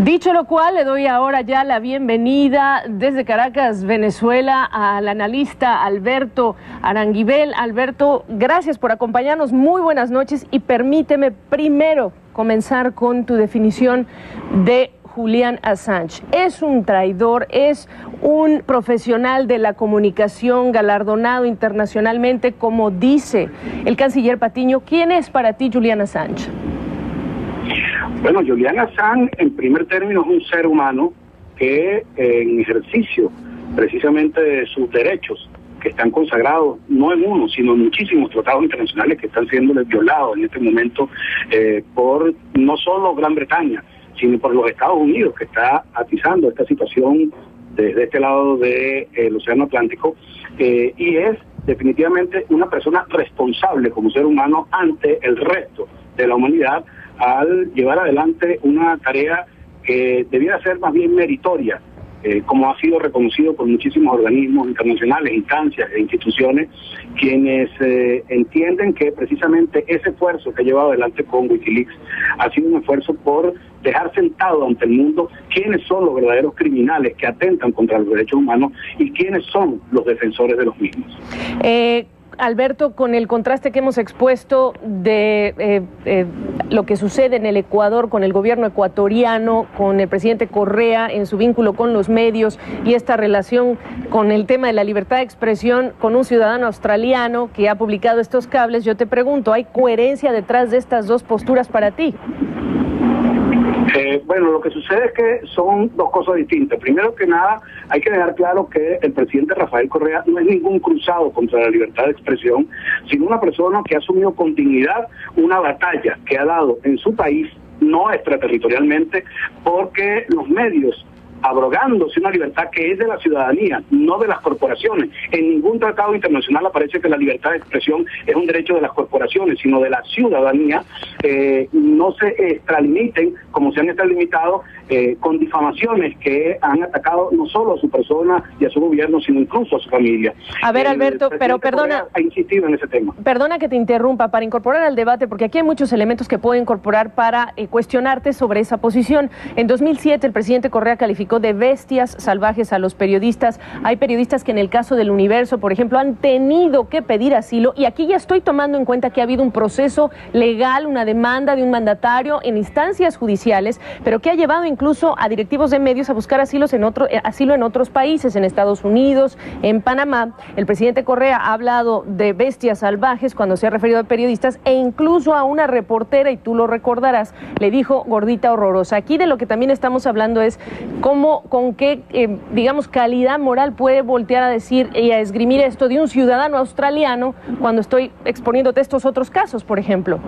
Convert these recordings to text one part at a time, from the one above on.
Dicho lo cual, le doy ahora ya la bienvenida desde Caracas, Venezuela, al analista Alberto Aranguibel. Alberto, gracias por acompañarnos, muy buenas noches y permíteme primero comenzar con tu definición de Julian Assange. Es un traidor, es un profesional de la comunicación galardonado internacionalmente, como dice el canciller Patiño. ¿Quién es para ti Julian Assange? Bueno, Julian Assange, en primer término, es un ser humano que en ejercicio precisamente de sus derechos, que están consagrados no en uno, sino en muchísimos tratados internacionales que están siendo violados en este momento por no solo Gran Bretaña, sino por los Estados Unidos, que está atizando esta situación desde este lado del Océano Atlántico, y es definitivamente una persona responsable como ser humano ante el resto de la humanidad al llevar adelante una tarea que debiera ser más bien meritoria, como ha sido reconocido por muchísimos organismos internacionales, instancias e instituciones, quienes entienden que precisamente ese esfuerzo que ha llevado adelante con Wikileaks ha sido un esfuerzo por dejar sentado ante el mundo quiénes son los verdaderos criminales que atentan contra los derechos humanos y quiénes son los defensores de los mismos. Alberto, con el contraste que hemos expuesto de lo que sucede en el Ecuador con el gobierno ecuatoriano, con el presidente Correa en su vínculo con los medios y esta relación con el tema de la libertad de expresión con un ciudadano australiano que ha publicado estos cables, yo te pregunto, ¿hay coherencia detrás de estas dos posturas para ti? Bueno, lo que sucede es que son dos cosas distintas. Primero que nada, hay que dejar claro que el presidente Rafael Correa no es ningún cruzado contra la libertad de expresión, sino una persona que ha asumido con dignidad una batalla que ha dado en su país, no extraterritorialmente, porque los medios, abrogándose una libertad que es de la ciudadanía, no de las corporaciones. En ningún tratado internacional aparece que la libertad de expresión es un derecho de las corporaciones, sino de la ciudadanía. No se extralimiten, como se han extralimitado, con difamaciones que han atacado no solo a su persona y a su gobierno, sino incluso a su familia. A ver, Alberto, pero perdona, ha insistido en ese tema. Perdona que te interrumpa, para incorporar al debate, porque aquí hay muchos elementos que puedo incorporar para cuestionarte sobre esa posición. En 2007 el presidente Correa calificó de bestias salvajes a los periodistas. Hay periodistas que en el caso del Universo, por ejemplo, han tenido que pedir asilo, y aquí ya estoy tomando en cuenta que ha habido un proceso legal, una demanda de un mandatario en instancias judiciales, pero que ha llevado incluso a directivos de medios a buscar asilo en otros países, en Estados Unidos, en Panamá. El presidente Correa ha hablado de bestias salvajes cuando se ha referido a periodistas, e incluso a una reportera, y tú lo recordarás, le dijo gordita horrorosa. Aquí de lo que también estamos hablando es con qué, digamos, calidad moral puede voltear a decir y a esgrimir esto de un ciudadano australiano cuando estoy exponiéndote estos otros casos, por ejemplo.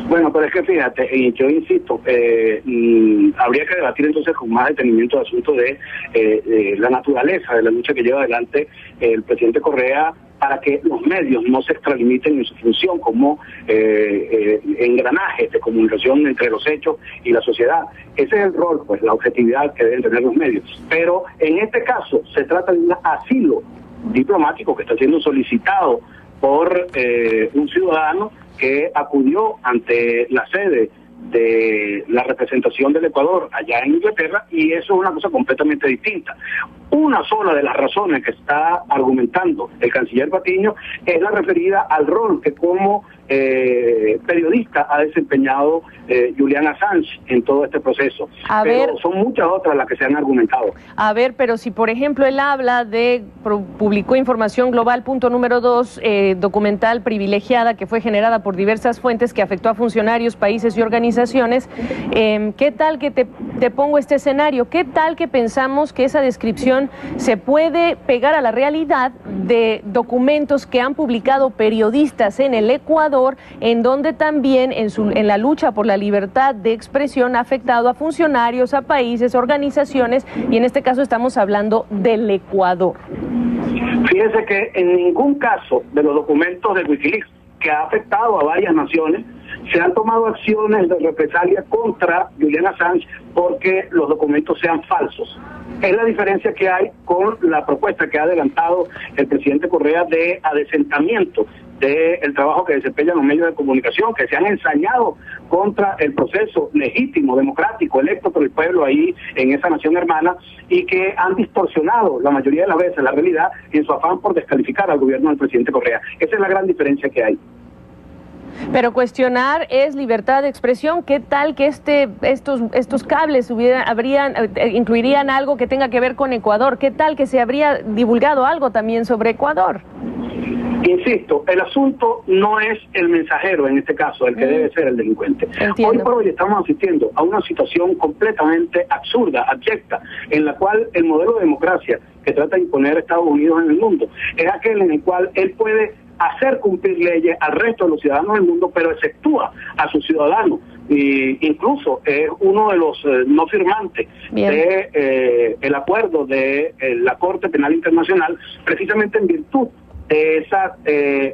Bueno, pero es que fíjate, y yo insisto, habría que debatir entonces con más detenimiento el asunto de la naturaleza de la lucha que lleva adelante el presidente Correa para que los medios no se extralimiten en su función como engranajes de comunicación entre los hechos y la sociedad. Ese es el rol, pues, la objetividad que deben tener los medios. Pero en este caso se trata de un asilo diplomático que está siendo solicitado por un ciudadano que acudió ante la sede de la representación del Ecuador allá en Inglaterra, y eso es una cosa completamente distinta. Una sola de las razones que está argumentando el canciller Patiño es la referida al rol que como periodista ha desempeñado Julian Assange en todo este proceso. Pero son muchas otras las que se han argumentado. A ver, pero si por ejemplo él habla de, publicó información global, punto número 2, documental privilegiada que fue generada por diversas fuentes que afectó a funcionarios, países y organizaciones, ¿qué tal que te pongo este escenario? ¿Qué tal que pensamos que esa descripción se puede pegar a la realidad de documentos que han publicado periodistas en el Ecuador, en donde también en la lucha por la libertad de expresión ha afectado a funcionarios, a países, organizaciones, y en este caso estamos hablando del Ecuador? Fíjense que en ningún caso de los documentos de Wikileaks, que ha afectado a varias naciones, se han tomado acciones de represalia contra Julian Assange porque los documentos sean falsos. Es la diferencia que hay con la propuesta que ha adelantado el presidente Correa de adesentamiento del trabajo que desempeñan los medios de comunicación, que se han ensañado contra el proceso legítimo, democrático, electo por el pueblo ahí en esa nación hermana, y que han distorsionado la mayoría de las veces la realidad en su afán por descalificar al gobierno del presidente Correa. Esa es la gran diferencia que hay. Pero cuestionar es libertad de expresión. ¿Qué tal que estos cables incluirían algo que tenga que ver con Ecuador? ¿Qué tal que se habría divulgado algo también sobre Ecuador? Insisto, el asunto no es el mensajero en este caso, el que debe ser el delincuente. Entiendo. Hoy por hoy estamos asistiendo a una situación completamente absurda, abyecta, en la cual el modelo de democracia que trata de imponer Estados Unidos en el mundo es aquel en el cual él puede hacer cumplir leyes al resto de los ciudadanos del mundo, pero exceptúa a sus ciudadanos. Y incluso es uno de los no firmantes de el acuerdo de la Corte Penal Internacional, precisamente en virtud de esa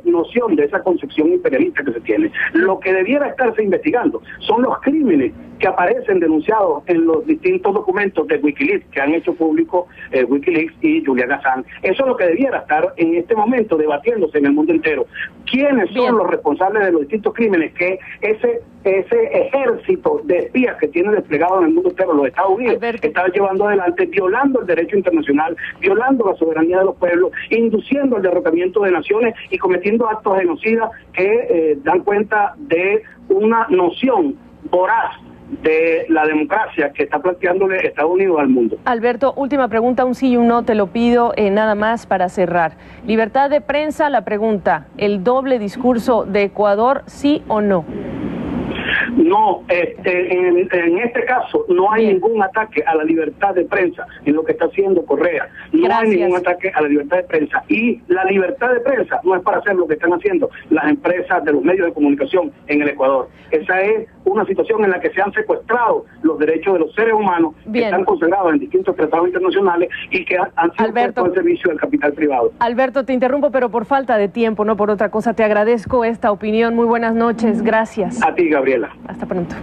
noción, de esa concepción imperialista que se tiene. Lo que debiera estarse investigando son los crímenes que aparecen denunciados en los distintos documentos de Wikileaks que han hecho público Wikileaks y Julian Assange. Eso es lo que debiera estar en este momento debatiéndose en el mundo entero. ¿Quiénes son los responsables de los distintos crímenes que ese ejército de espías que tiene desplegado en el mundo entero los Estados Unidos está llevando adelante, violando el derecho internacional, violando la soberanía de los pueblos, induciendo el derrocamiento de naciones y cometiendo actos genocidas que dan cuenta de una noción voraz de la democracia que está planteándole Estados Unidos al mundo? Alberto, última pregunta, un sí y un no, te lo pido nada más para cerrar. Libertad de prensa, la pregunta, ¿el doble discurso de Ecuador, sí o no? No, en este caso no hay ningún ataque a la libertad de prensa en lo que está haciendo Correa. No hay ningún ataque a la libertad de prensa. Y la libertad de prensa no es para hacer lo que están haciendo las empresas de los medios de comunicación en el Ecuador. Esa es una situación en la que se han secuestrado los derechos de los seres humanos que están consagrados en distintos tratados internacionales y que han sido puestos al servicio del capital privado. Alberto, te interrumpo, pero por falta de tiempo, no por otra cosa. Te agradezco esta opinión. Muy buenas noches. Gracias. A ti, Gabriela. Hasta pronto.